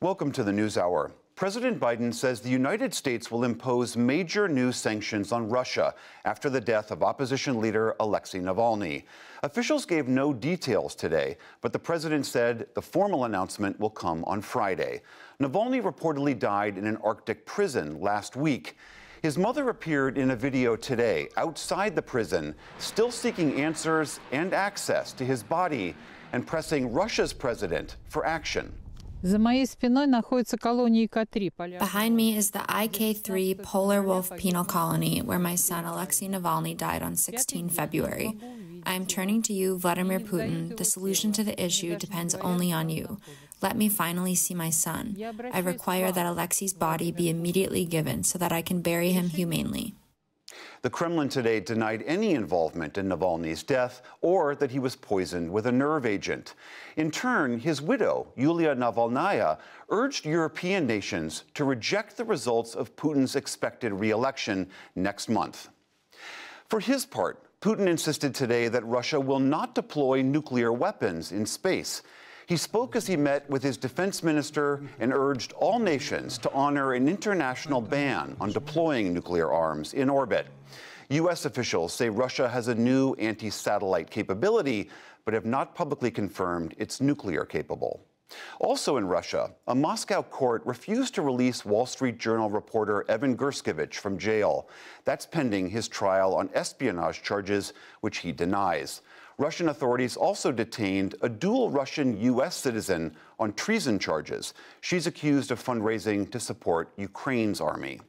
Welcome to the NewsHour. President Biden says the United States will impose major new sanctions on Russia after the death of opposition leader Alexei Navalny. Officials gave no details today, but the president said the formal announcement will come on Friday. Navalny reportedly died in an Arctic prison last week. His mother appeared in a video today outside the prison, still seeking answers and access to his body and pressing Russia's president for action. Behind me is the IK-3 Polar Wolf Penal Colony, where my son Alexei Navalny died on 16 February. I am turning to you, Vladimir Putin. The solution to the issue depends only on you. Let me finally see my son. I require that Alexei's body be immediately given so that I can bury him humanely. The Kremlin today denied any involvement in Navalny's death or that he was poisoned with a nerve agent. In turn, his widow, Yulia Navalnaya, urged European nations to reject the results of Putin's expected re-election next month. For his part, Putin insisted today that Russia will not deploy nuclear weapons in space. He spoke as he met with his defense minister and urged all nations to honor an international ban on deploying nuclear arms in orbit. U.S. officials say Russia has a new anti-satellite capability, but have not publicly confirmed it's nuclear capable. Also in Russia, a Moscow court refused to release Wall Street Journal reporter Evan Gershkovich from jail. That's pending his trial on espionage charges, which he denies. Russian authorities also detained a dual Russian-U.S. citizen on treason charges. She's accused of fundraising to support Ukraine's army.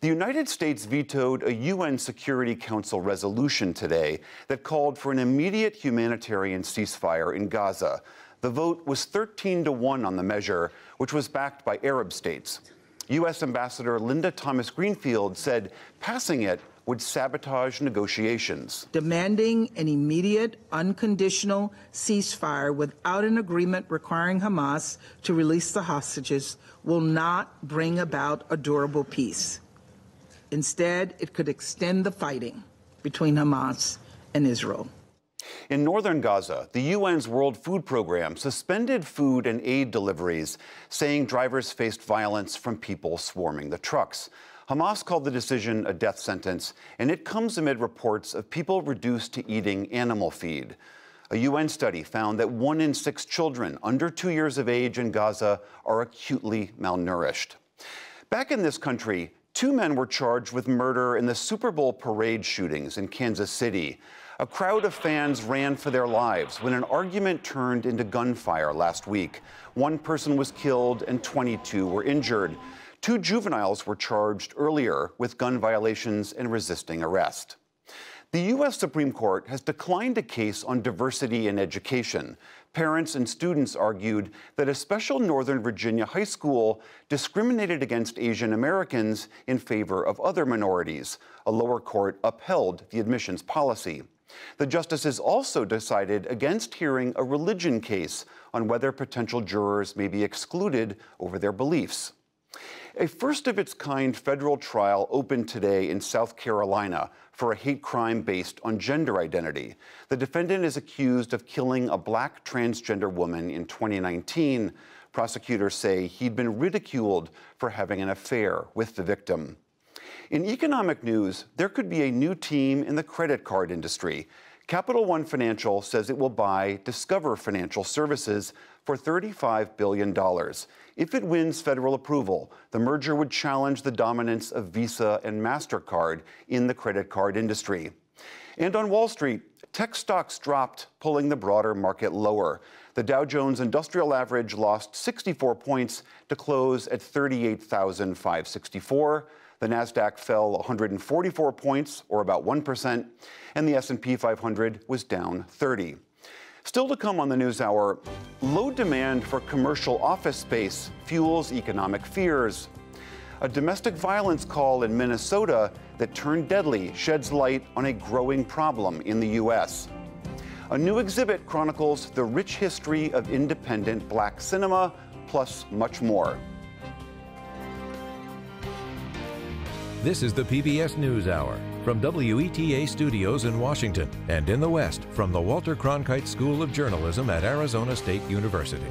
The United States vetoed a UN Security Council resolution today that called for an immediate humanitarian ceasefire in Gaza. The vote was 13-1 on the measure, which was backed by Arab states. U.S. Ambassador Linda Thomas-Greenfield said passing it would sabotage negotiations. Demanding an immediate, unconditional ceasefire without an agreement requiring Hamas to release the hostages will not bring about a durable peace. Instead, it could extend the fighting between Hamas and Israel. In northern Gaza, the UN's World Food Program suspended food and aid deliveries, saying drivers faced violence from people swarming the trucks. Hamas called the decision a death sentence, and it comes amid reports of people reduced to eating animal feed. A UN study found that 1 in 6 children under 2 years of age in Gaza are acutely malnourished. Back in this country, 2 men were charged with murder in the Super Bowl parade shootings in Kansas City. A crowd of fans ran for their lives when an argument turned into gunfire last week. 1 person was killed and 22 were injured. 2 juveniles were charged earlier with gun violations and resisting arrest. The U.S. Supreme Court has declined a case on diversity in education. Parents and students argued that a special Northern Virginia high school discriminated against Asian Americans in favor of other minorities. A lower court upheld the admissions policy. The justices also decided against hearing a religion case on whether potential jurors may be excluded over their beliefs. A first-of-its-kind federal trial opened today in South Carolina for a hate crime based on gender identity. The defendant is accused of killing a black transgender woman in 2019. Prosecutors say he'd been ridiculed for having an affair with the victim. In economic news, there could be a new team in the credit card industry. Capital One Financial says it will buy Discover Financial Services for $35 billion. If it wins federal approval, the merger would challenge the dominance of Visa and MasterCard in the credit card industry. And on Wall Street, tech stocks dropped, pulling the broader market lower. The Dow Jones Industrial Average lost 64 points to close at 38,564. The Nasdaq fell 144 points, or about 1%, and the S&P 500 was down 30. Still to come on the NewsHour, low demand for commercial office space fuels economic fears. A domestic violence call in Minnesota that turned deadly sheds light on a growing problem in the U.S. A new exhibit chronicles the rich history of independent black cinema, plus much more. This is the PBS NewsHour from WETA Studios in Washington and in the West from the Walter Cronkite School of Journalism at Arizona State University.